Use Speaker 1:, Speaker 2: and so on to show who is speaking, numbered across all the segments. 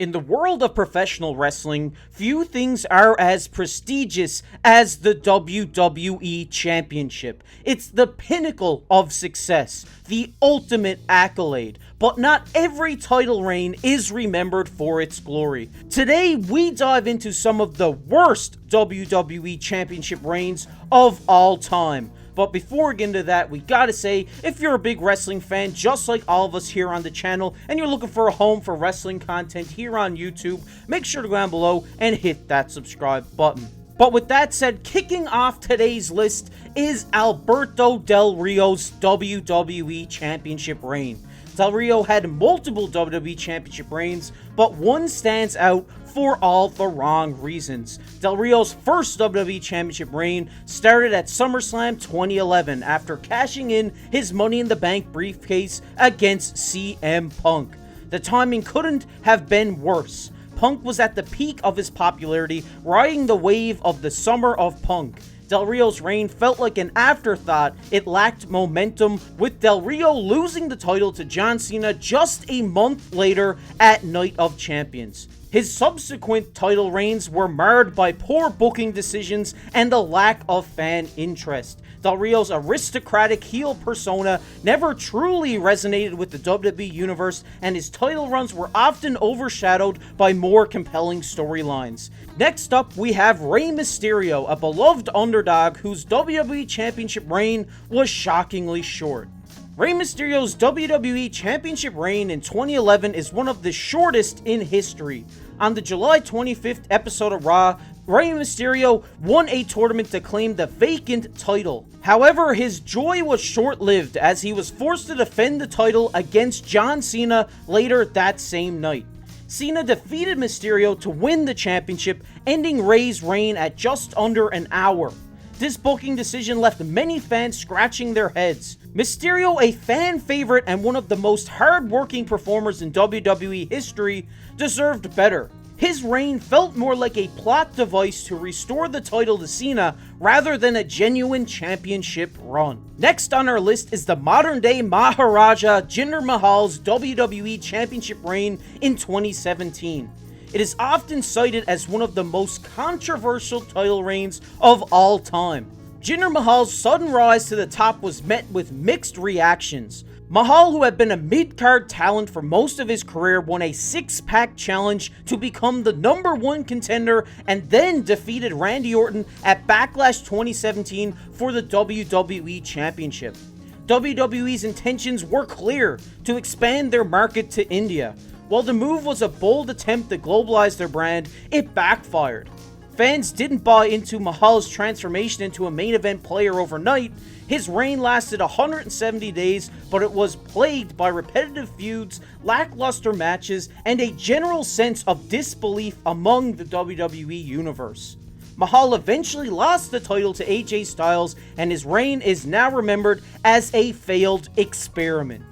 Speaker 1: In the world of professional wrestling, few things are as prestigious as the WWE Championship. It's the pinnacle of success, the ultimate accolade, but not every title reign is remembered for its glory. Today, we dive into some of the worst WWE Championship reigns of all time. But before we get into that, we gotta say, if you're a big wrestling fan, just like all of us here on the channel, and you're looking for a home for wrestling content here on YouTube, make sure to go down below and hit that subscribe button. But with that said, kicking off today's list is Alberto Del Rio's WWE Championship reign. Del Rio had multiple WWE Championship reigns, but one stands out for all the wrong reasons. Del Rio's first WWE Championship reign started at SummerSlam 2011 after cashing in his Money in the Bank briefcase against CM Punk. The timing couldn't have been worse. Punk was at the peak of his popularity, riding the wave of the Summer of Punk. Del Rio's reign felt like an afterthought. It lacked momentum, with Del Rio losing the title to John Cena just a month later at Night of Champions. His subsequent title reigns were marred by poor booking decisions and the lack of fan interest. Del Rio's aristocratic heel persona never truly resonated with the WWE Universe, and his title runs were often overshadowed by more compelling storylines. Next up, we have Rey Mysterio, a beloved underdog whose WWE Championship reign was shockingly short. Rey Mysterio's WWE Championship reign in 2011 is one of the shortest in history. On the July 25th episode of Raw, Rey Mysterio won a tournament to claim the vacant title. However, his joy was short-lived as he was forced to defend the title against John Cena later that same night. Cena defeated Mysterio to win the championship, ending Rey's reign at just under an hour. This booking decision left many fans scratching their heads. Mysterio, a fan favorite and one of the most hard-working performers in WWE history, deserved better. His reign felt more like a plot device to restore the title to Cena rather than a genuine championship run. Next on our list is the modern-day Maharaja Jinder Mahal's WWE Championship reign in 2017. It is often cited as one of the most controversial title reigns of all time. Jinder Mahal's sudden rise to the top was met with mixed reactions. Mahal, who had been a mid-card talent for most of his career, won a six-pack challenge to become the #1 contender and then defeated Randy Orton at Backlash 2017 for the WWE Championship. WWE's intentions were clear: to expand their market to India. While the move was a bold attempt to globalize their brand, it backfired. Fans didn't buy into Mahal's transformation into a main event player overnight. His reign lasted 170 days, but it was plagued by repetitive feuds, lackluster matches, and a general sense of disbelief among the WWE Universe. Mahal eventually lost the title to AJ Styles, and his reign is now remembered as a failed experiment.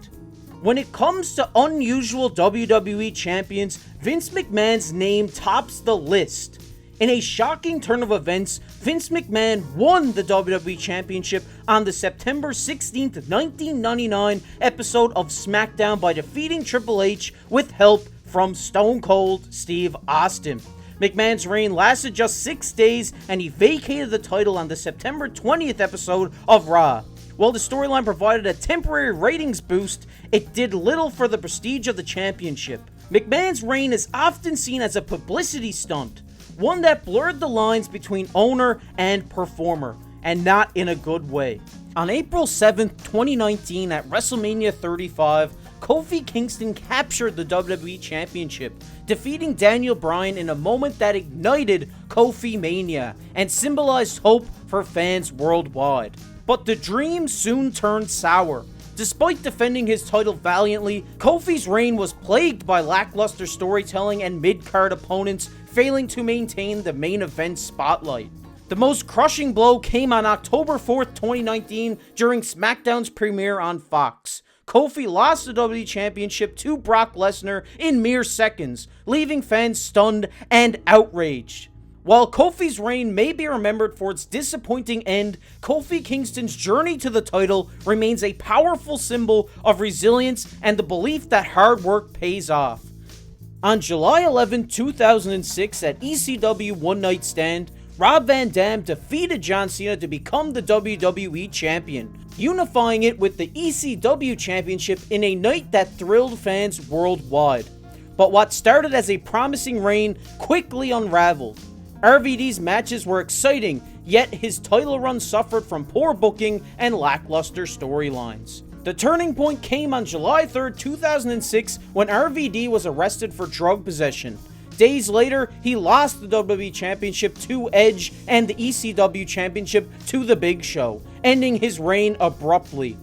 Speaker 1: When it comes to unusual WWE champions, Vince McMahon's name tops the list. In a shocking turn of events, Vince McMahon won the WWE Championship on the September 16th, 1999 episode of SmackDown by defeating Triple H with help from Stone Cold Steve Austin. McMahon's reign lasted just 6 days, and he vacated the title on the September 20th episode of Raw. While the storyline provided a temporary ratings boost, it did little for the prestige of the championship. McMahon's reign is often seen as a publicity stunt, one that blurred the lines between owner and performer, and not in a good way. On April 7th, 2019 at WrestleMania 35, Kofi Kingston captured the WWE Championship, defeating Daniel Bryan in a moment that ignited Kofi Mania and symbolized hope for fans worldwide. But the dream soon turned sour. Despite defending his title valiantly, Kofi's reign was plagued by lackluster storytelling and mid-card opponents failing to maintain the main event spotlight. The most crushing blow came on October 4th, 2019 during SmackDown's premiere on Fox. Kofi lost the WWE Championship to Brock Lesnar in mere seconds, leaving fans stunned and outraged. While Kofi's reign may be remembered for its disappointing end, Kofi Kingston's journey to the title remains a powerful symbol of resilience and the belief that hard work pays off. On July 11, 2006 at ECW One Night Stand, Rob Van Dam defeated John Cena to become the WWE Champion, unifying it with the ECW Championship in a night that thrilled fans worldwide. But what started as a promising reign quickly unraveled. RVD's matches were exciting, yet his title run suffered from poor booking and lackluster storylines. The turning point came on July 3, 2006 when RVD was arrested for drug possession. Days later, he lost the WWE Championship to Edge and the ECW Championship to The Big Show, ending his reign abruptly.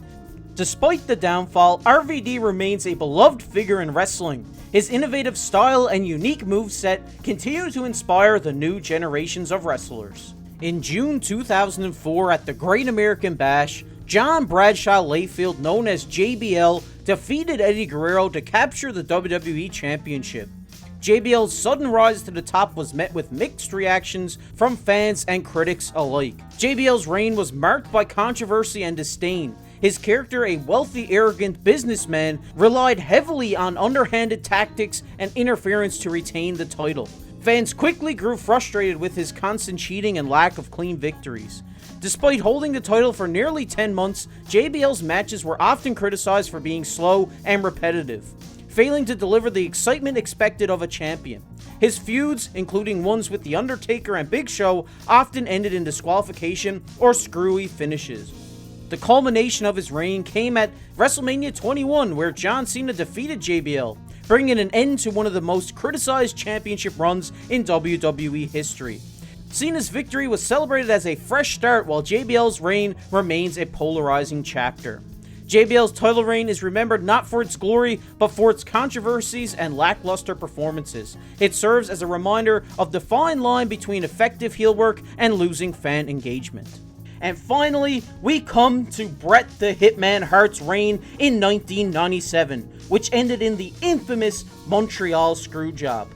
Speaker 1: Despite the downfall, RVD remains a beloved figure in wrestling. His innovative style and unique moveset continue to inspire the new generations of wrestlers. In June 2004 at the Great American Bash, John Bradshaw Layfield, known as JBL, defeated Eddie Guerrero to capture the WWE Championship. JBL's sudden rise to the top was met with mixed reactions from fans and critics alike. JBL's reign was marked by controversy and disdain. His character, a wealthy, arrogant businessman, relied heavily on underhanded tactics and interference to retain the title. Fans quickly grew frustrated with his constant cheating and lack of clean victories. Despite holding the title for nearly 10 months, JBL's matches were often criticized for being slow and repetitive, failing to deliver the excitement expected of a champion. His feuds, including ones with The Undertaker and Big Show, often ended in disqualification or screwy finishes. The culmination of his reign came at Wrestlemania 21, where John Cena defeated JBL, bringing an end to one of the most criticized championship runs in WWE history. Cena's victory was celebrated as a fresh start, while JBL's reign remains a polarizing chapter. JBL's title reign is remembered not for its glory, but for its controversies and lackluster performances. It serves as a reminder of the fine line between effective heel work and losing fan engagement. And finally, we come to Bret the Hitman Hart's reign in 1997, which ended in the infamous Montreal Screwjob.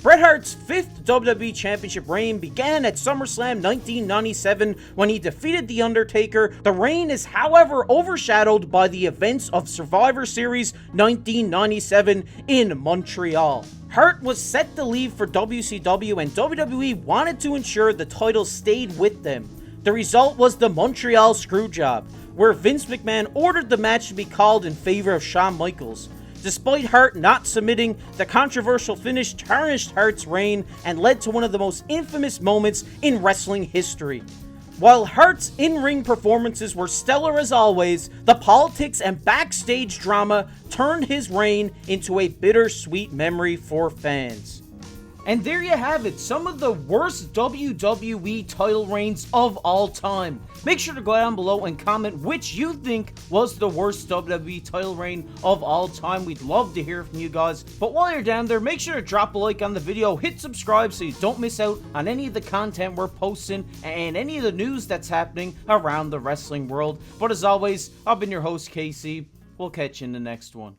Speaker 1: Bret Hart's 5th WWE Championship reign began at SummerSlam 1997 when he defeated The Undertaker. The reign is, however, overshadowed by the events of Survivor Series 1997 in Montreal. Hart was set to leave for WCW, and WWE wanted to ensure the title stayed with them. The result was the Montreal Screwjob, where Vince McMahon ordered the match to be called in favor of Shawn Michaels. Despite Hart not submitting, the controversial finish tarnished Hart's reign and led to one of the most infamous moments in wrestling history. While Hart's in-ring performances were stellar as always, the politics and backstage drama turned his reign into a bittersweet memory for fans. And there you have it, some of the worst WWE title reigns of all time. Make sure to go down below and comment which you think was the worst WWE title reign of all time. We'd love to hear from you guys. But while you're down there, make sure to drop a like on the video, hit subscribe so you don't miss out on any of the content we're posting and any of the news that's happening around the wrestling world. But as always, I've been your host, Casey. We'll catch you in the next one.